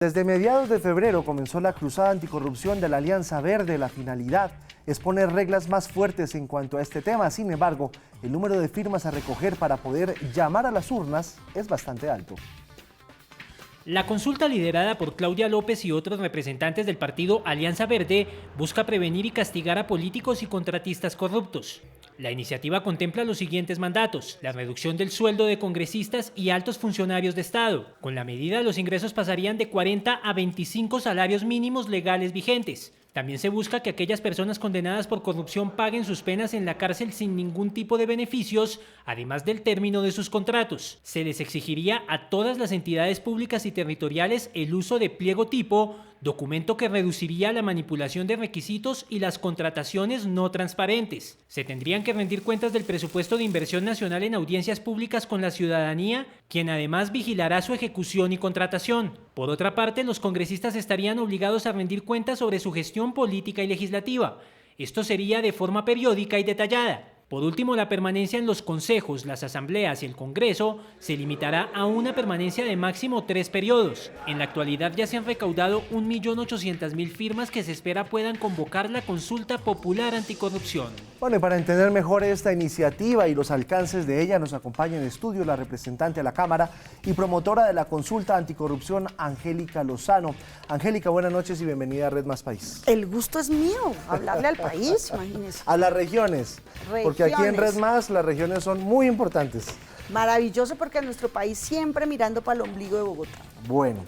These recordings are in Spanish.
Desde mediados de febrero comenzó la cruzada anticorrupción de la Alianza Verde. La finalidad es poner reglas más fuertes en cuanto a este tema. Sin embargo, el número de firmas a recoger para poder llamar a las urnas es bastante alto. La consulta liderada por Claudia López y otros representantes del partido Alianza Verde busca prevenir y castigar a políticos y contratistas corruptos. La iniciativa contempla los siguientes mandatos: la reducción del sueldo de congresistas y altos funcionarios de Estado. Con la medida, los ingresos pasarían de 40 a 25 salarios mínimos legales vigentes. También se busca que aquellas personas condenadas por corrupción paguen sus penas en la cárcel sin ningún tipo de beneficios, además del término de sus contratos. Se les exigiría a todas las entidades públicas y territoriales el uso de pliego tipo, documento que reduciría la manipulación de requisitos y las contrataciones no transparentes. Se tendrían que rendir cuentas del presupuesto de inversión nacional en audiencias públicas con la ciudadanía, quien además vigilará su ejecución y contratación. Por otra parte, los congresistas estarían obligados a rendir cuentas sobre su gestión política y legislativa. Esto sería de forma periódica y detallada. Por último, la permanencia en los consejos, las asambleas y el Congreso se limitará a una permanencia de máximo 3 periodos. En la actualidad ya se han recaudado 1.800.000 firmas que se espera puedan convocar la consulta popular anticorrupción. Bueno, y para entender mejor esta iniciativa y los alcances de ella, nos acompaña en estudio la representante a la Cámara y promotora de la consulta anticorrupción, Angélica Lozano. Angélica, buenas noches y bienvenida a Red Más País. El gusto es mío, hablarle al país, imagínese. A las regiones. Porque aquí en Red Más las regiones son muy importantes. Maravilloso, porque en nuestro país siempre mirando para el ombligo de Bogotá. Bueno,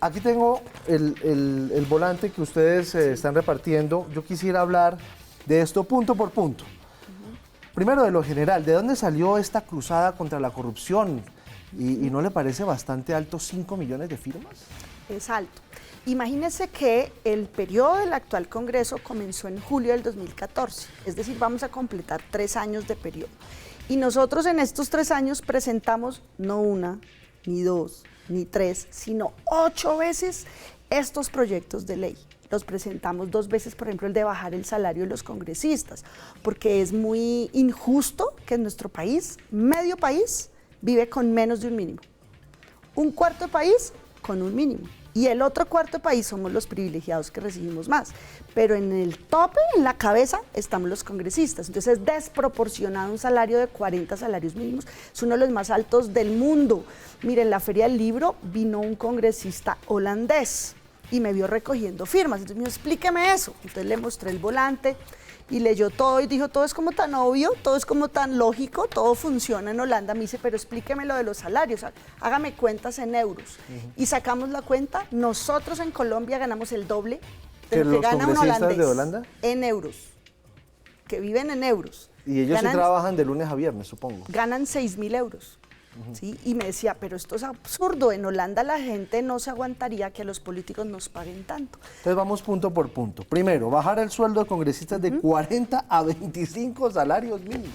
aquí tengo el volante que ustedes están repartiendo. Yo quisiera hablar de esto punto por punto. Primero, de lo general, ¿de dónde salió esta cruzada contra la corrupción? ¿Y no le parece bastante alto 5 millones de firmas? Es alto. Imagínense que el periodo del actual Congreso comenzó en julio del 2014, es decir, vamos a completar 3 años de periodo. Y nosotros en estos 3 años presentamos no una, ni 2, ni 3, sino 8 veces estos proyectos de ley. Los presentamos 2 veces, por ejemplo, el de bajar el salario de los congresistas, porque es muy injusto que en nuestro país, medio país, vive con menos de un mínimo. Un cuarto de país con un mínimo. Y el otro cuarto país somos los privilegiados que recibimos más. Pero en el tope, en la cabeza, estamos los congresistas. Entonces es desproporcionado un salario de 40 salarios mínimos. Es uno de los más altos del mundo. Miren, en la Feria del Libro vino un congresista holandés y me vio recogiendo firmas. Entonces me dijo, explíqueme eso. Entonces le mostré el volante y leyó todo y dijo, todo es como tan obvio, todo es como tan lógico, todo funciona en Holanda. Me dice, pero explíqueme lo de los salarios, hágame cuentas en euros. Y sacamos la cuenta, nosotros en Colombia ganamos el doble de lo que gana un holandés. ¿De Holanda? En euros, que viven en euros. Y ellos sí trabajan de lunes a viernes, supongo. Ganan 6.000 euros. ¿Sí? Y me decía, pero esto es absurdo, en Holanda la gente no se aguantaría que a los políticos nos paguen tanto. Entonces vamos punto por punto. Primero, bajar el sueldo de congresistas de 40 a 25 salarios mínimos.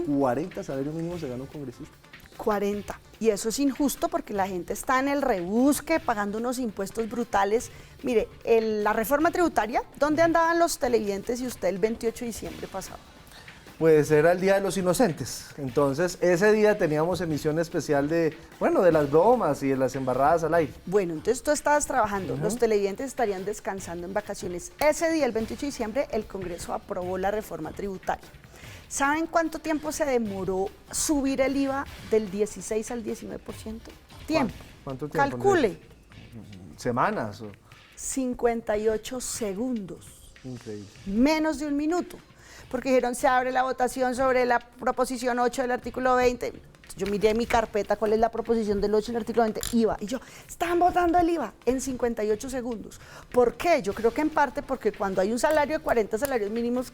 40 salarios mínimos se gana un congresista. 40. Y eso es injusto porque la gente está en el rebusque, pagando unos impuestos brutales. Mire, la reforma tributaria, ¿dónde andaban los televidentes y usted el 28 de diciembre pasado? Pues era el Día de los Inocentes, entonces ese día teníamos emisión especial de las bromas y de las embarradas al aire. Bueno, entonces tú estabas trabajando, los televidentes estarían descansando en vacaciones. Ese día, el 28 de diciembre, el Congreso aprobó la reforma tributaria. ¿Saben cuánto tiempo se demoró subir el IVA del 16 al 19%? Tiempo. ¿Cuánto tiempo? Calcule. ¿Semanas? 58 segundos. Increíble. Menos de un minuto. Porque dijeron, se abre la votación sobre la proposición 8 del artículo 20. Yo miré en mi carpeta cuál es la proposición del 8 del artículo 20, IVA. Y yo, están votando el IVA en 58 segundos. ¿Por qué? Yo creo que en parte porque cuando hay un salario de 40 salarios mínimos,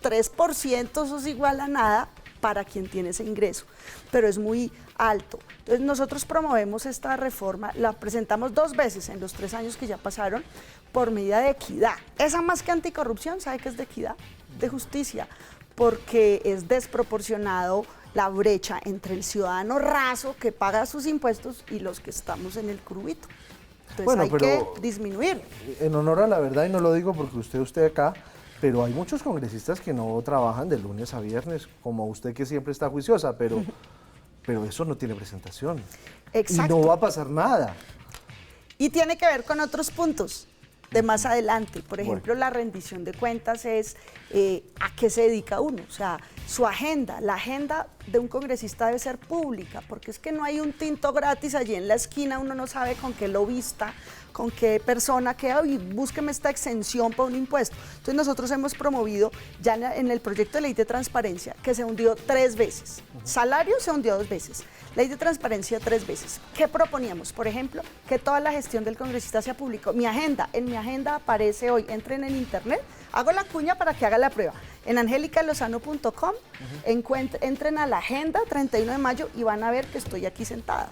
3% eso es igual a nada para quien tiene ese ingreso, pero es muy alto. Entonces nosotros promovemos esta reforma, la presentamos 2 veces en los 3 años que ya pasaron por medida de equidad. Esa más que anticorrupción, ¿sabe qué es de equidad? De justicia, porque es desproporcionado la brecha entre el ciudadano raso que paga sus impuestos y los que estamos en el curubito. Entonces hay que disminuir. En honor a la verdad, y no lo digo porque usted acá, pero hay muchos congresistas que no trabajan de lunes a viernes, como usted que siempre está juiciosa, pero eso no tiene presentación. Exacto. Y no va a pasar nada. Y tiene que ver con otros puntos de más adelante. Por ejemplo, la rendición de cuentas es a qué se dedica uno, o sea, su agenda. La agenda de un congresista debe ser pública, porque es que no hay un tinto gratis allí en la esquina, uno no sabe con qué lobista, con qué persona, búsqueme esta exención para un impuesto. Entonces nosotros hemos promovido ya en el proyecto de ley de transparencia, que se hundió 3 veces. Salario se hundió 2 veces. Ley de transparencia 3 veces. ¿Qué proponíamos? Por ejemplo, que toda la gestión del congresista sea público. En mi agenda aparece hoy, entren en internet, hago la cuña para que haga la prueba. En angelicalozano.com, entren a la agenda 31 de mayo y van a ver que estoy aquí sentada.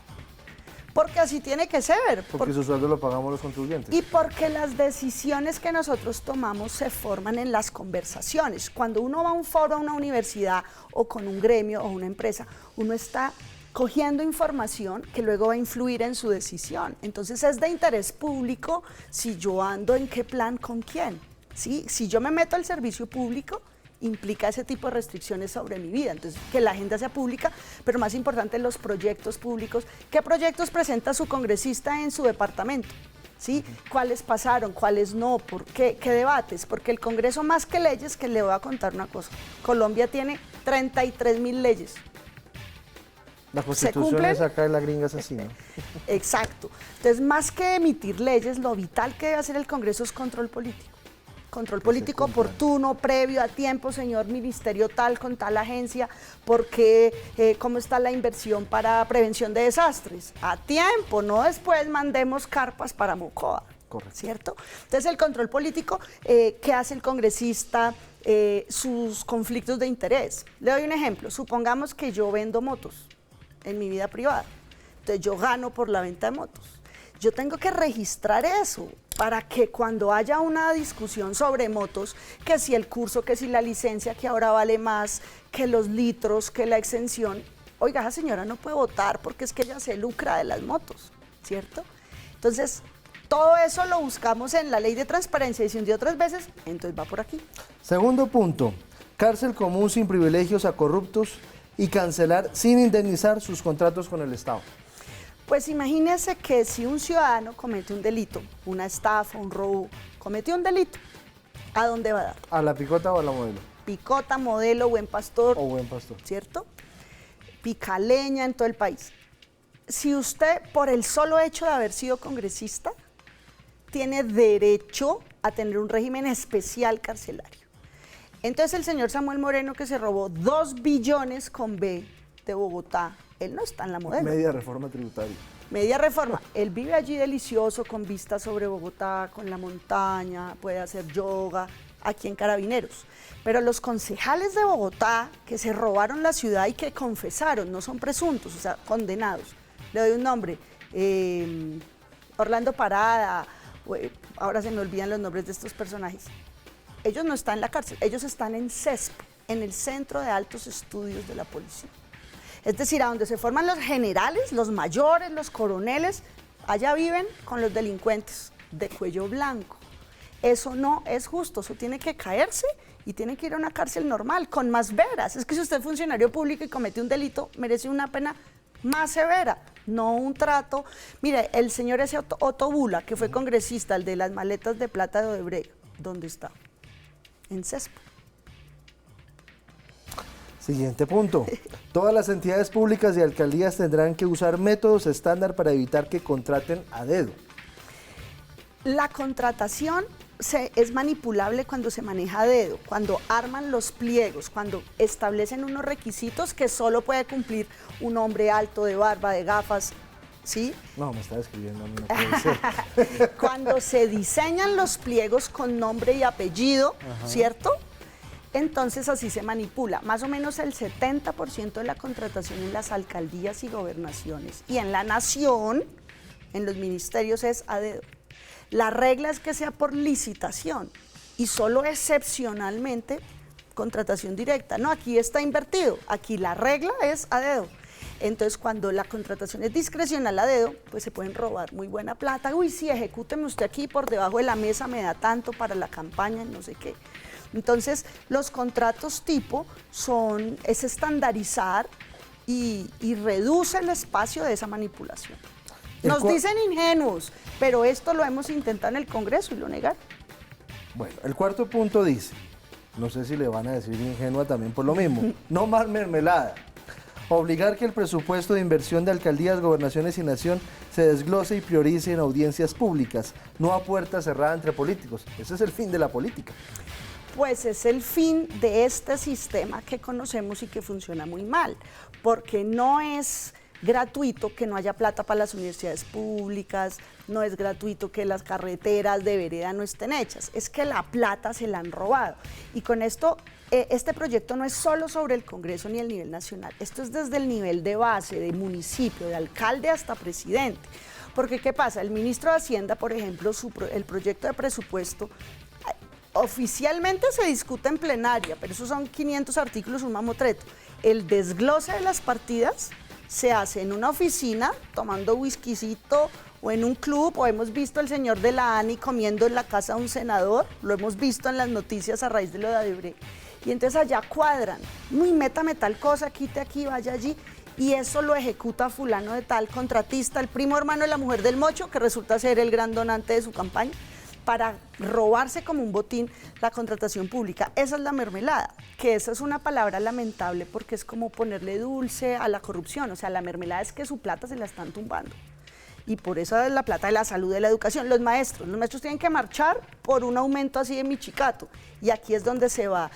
Porque así tiene que ser. Porque su sueldo lo pagamos los contribuyentes. Y porque las decisiones que nosotros tomamos se forman en las conversaciones. Cuando uno va a un foro, a una universidad o con un gremio o una empresa, uno está cogiendo información que luego va a influir en su decisión. Entonces es de interés público si yo ando en qué plan con quién. ¿Sí? Si yo me meto al servicio público, implica ese tipo de restricciones sobre mi vida. Entonces, que la agenda sea pública, pero más importante, los proyectos públicos. ¿Qué proyectos presenta su congresista en su departamento? ¿Sí? ¿Cuáles pasaron? ¿Cuáles no? ¿Por qué? ¿Qué debates? Porque el Congreso, más que leyes, que le voy a contar una cosa. Colombia tiene 33.000 leyes. La Constitución es acá en la gringa asesina. Exacto. Entonces, más que emitir leyes, lo vital que debe hacer el Congreso es control político. Control político oportuno, previo, a tiempo, señor ministerio tal, con tal agencia, porque cómo está la inversión para prevención de desastres. A tiempo, no después mandemos carpas para Mocoa. Correcto. ¿Cierto? Entonces, el control político, ¿qué hace el congresista? Sus conflictos de interés. Le doy un ejemplo. Supongamos que yo vendo motos en mi vida privada. Entonces, yo gano por la venta de motos. Yo tengo que registrar eso para que cuando haya una discusión sobre motos, que si el curso, que si la licencia, que ahora vale más, que los litros, que la exención, oiga, esa señora no puede votar porque es que ella se lucra de las motos, ¿cierto? Entonces, todo eso lo buscamos en la ley de transparencia y se hundió 3 veces, entonces va por aquí. Segundo punto, cárcel común sin privilegios a corruptos y cancelar sin indemnizar sus contratos con el Estado. Pues imagínese que si un ciudadano comete un delito, una estafa, un robo, cometió un delito, ¿a dónde va a dar? ¿A la picota o a la modelo? Picota, modelo, buen pastor. O buen pastor. ¿Cierto? Picaleña en todo el país. Si usted, por el solo hecho de haber sido congresista, tiene derecho a tener un régimen especial carcelario. Entonces el señor Samuel Moreno, que se robó 2 billones con B de Bogotá, él no está en la modelo. Media reforma tributaria. Media reforma. Él vive allí delicioso, con vista sobre Bogotá, con la montaña, puede hacer yoga, aquí en Carabineros. Pero los concejales de Bogotá que se robaron la ciudad y que confesaron, no son presuntos, o sea, condenados. Le doy un nombre, Orlando Parada, ahora se me olvidan los nombres de estos personajes. Ellos no están en la cárcel, ellos están en CESP, en el Centro de Altos Estudios de la Policía. Es decir, a donde se forman los generales, los mayores, los coroneles, allá viven con los delincuentes de cuello blanco. Eso no es justo, eso tiene que caerse y tiene que ir a una cárcel normal, con más veras. Es que si usted es funcionario público y comete un delito, merece una pena más severa, no un trato. Mire, el señor ese Otto Bula, que fue congresista, el de las maletas de plata de Odebrecht, ¿dónde está? En CESP. Siguiente punto. Todas las entidades públicas y alcaldías tendrán que usar métodos estándar para evitar que contraten a dedo. La contratación es manipulable cuando se maneja a dedo, cuando arman los pliegos, cuando establecen unos requisitos que solo puede cumplir un hombre alto, de barba, de gafas, ¿sí? No, me está describiendo a mí, no puede ser. Cuando se diseñan los pliegos con nombre y apellido, ¿cierto? Entonces así se manipula. Más o menos el 70% de la contratación en las alcaldías y gobernaciones y en la nación, en los ministerios, es a dedo. La regla es que sea por licitación y solo excepcionalmente contratación directa. No, aquí está invertido, aquí la regla es a dedo. Entonces, cuando la contratación es discrecional a dedo, pues se pueden robar muy buena plata. Uy, sí, ejecúteme usted aquí por debajo de la mesa, me da tanto para la campaña, no sé qué. Entonces, los contratos tipo es estandarizar y reduce el espacio de esa manipulación. Nos dicen ingenuos, pero esto lo hemos intentado en el Congreso y lo negaron. Bueno, el cuarto punto dice, no sé si le van a decir ingenua también por lo mismo, no más mermelada. Obligar que el presupuesto de inversión de alcaldías, gobernaciones y nación se desglose y priorice en audiencias públicas, no a puerta cerrada entre políticos. Ese es el fin de la política. Pues es el fin de este sistema que conocemos y que funciona muy mal, porque no es gratuito que no haya plata para las universidades públicas, no es gratuito que las carreteras de vereda no estén hechas, es que la plata se la han robado. Y con esto, este proyecto no es solo sobre el Congreso ni el nivel nacional, esto es desde el nivel de base, de municipio, de alcalde hasta presidente. Porque ¿qué pasa? El ministro de Hacienda, por ejemplo, el proyecto de presupuesto, oficialmente se discute en plenaria, pero esos son 500 artículos, un mamotreto. El desglose de las partidas se hace en una oficina, tomando whiskycito, o en un club, o hemos visto al señor de la ANI comiendo en la casa de un senador, lo hemos visto en las noticias a raíz de lo de Odebrecht. Y entonces allá cuadran, muy métame tal cosa, quite aquí, vaya allí, y eso lo ejecuta fulano de tal contratista, el primo hermano de la mujer del mocho, que resulta ser el gran donante de su campaña, para robarse como un botín la contratación pública. Esa es la mermelada, que esa es una palabra lamentable porque es como ponerle dulce a la corrupción, o sea, la mermelada es que su plata se la están tumbando. Y por eso es la plata de la salud, de la educación. Los maestros tienen que marchar por un aumento así de michicato, y aquí es donde se va.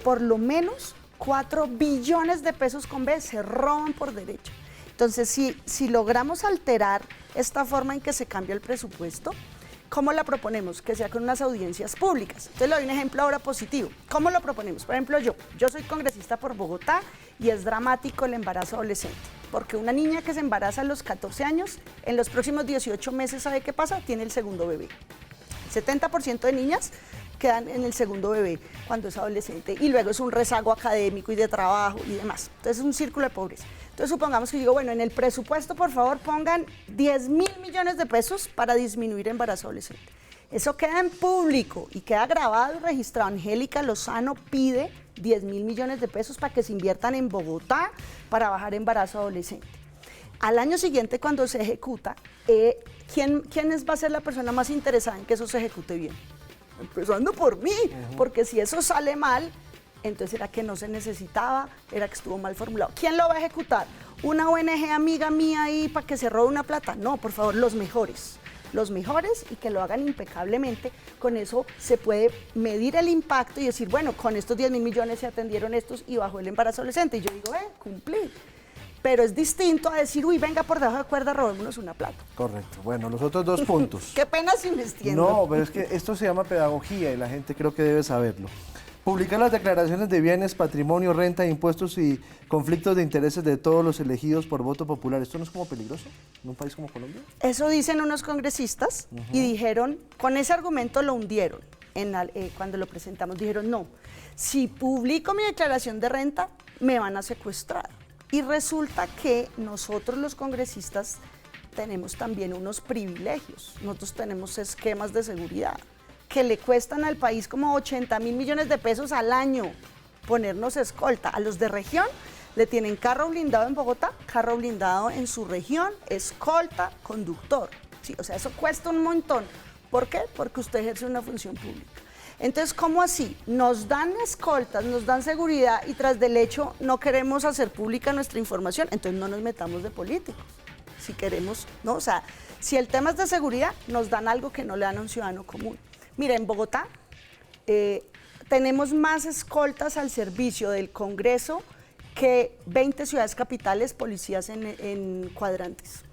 Por lo menos 4 billones de pesos con B se roban por derecho. Entonces, si logramos alterar esta forma en que se cambia el presupuesto, ¿cómo la proponemos? Que sea con unas audiencias públicas. Entonces le doy un ejemplo ahora positivo. ¿Cómo lo proponemos? Por ejemplo, yo soy congresista por Bogotá y es dramático el embarazo adolescente, porque una niña que se embaraza a los 14 años, en los próximos 18 meses, ¿sabe qué pasa? Tiene el segundo bebé. 70% de niñas quedan en el segundo bebé cuando es adolescente, y luego es un rezago académico y de trabajo y demás. Entonces es un círculo de pobreza. Entonces supongamos que digo, bueno, en el presupuesto por favor pongan 10.000 millones de pesos para disminuir embarazo adolescente. Eso queda en público y queda grabado y registrado. Angélica Lozano pide 10.000 millones de pesos para que se inviertan en Bogotá para bajar embarazo adolescente. Al año siguiente, cuando se ejecuta, ¿quién va a ser la persona más interesada en que eso se ejecute bien? Empezando por mí, porque si eso sale mal, entonces era que no se necesitaba, era que estuvo mal formulado. ¿Quién lo va a ejecutar? ¿Una ONG amiga mía ahí para que se robe una plata? No, por favor, los mejores, y que lo hagan impecablemente. Con eso se puede medir el impacto y decir, bueno, con estos 10.000 millones se atendieron estos y bajó el embarazo adolescente. Y yo digo, cumplí. Pero es distinto a decir, uy, venga por debajo de cuerda, robémonos una plata. Correcto. Bueno, los otros 2 puntos. Qué pena si me extiendo. No, pero es que esto se llama pedagogía y la gente creo que debe saberlo. Publicar las declaraciones de bienes, patrimonio, renta, impuestos y conflictos de intereses de todos los elegidos por voto popular. ¿Esto no es como peligroso en un país como Colombia? Eso dicen unos congresistas y dijeron, con ese argumento lo hundieron cuando lo presentamos. Dijeron, no, si publico mi declaración de renta, me van a secuestrar. Y resulta que nosotros los congresistas tenemos también unos privilegios. Nosotros tenemos esquemas de seguridad que le cuestan al país como 80.000 millones de pesos al año ponernos escolta. A los de región le tienen carro blindado en Bogotá, carro blindado en su región, escolta, conductor. Sí, o sea, eso cuesta un montón. ¿Por qué? Porque usted ejerce una función pública. Entonces, ¿cómo así? Nos dan escoltas, nos dan seguridad y tras del hecho no queremos hacer pública nuestra información, entonces no nos metamos de políticos. Si queremos, ¿no? O sea, si el tema es de seguridad, nos dan algo que no le dan a un ciudadano común. Mira, en Bogotá tenemos más escoltas al servicio del Congreso que 20 ciudades capitales, policías en cuadrantes.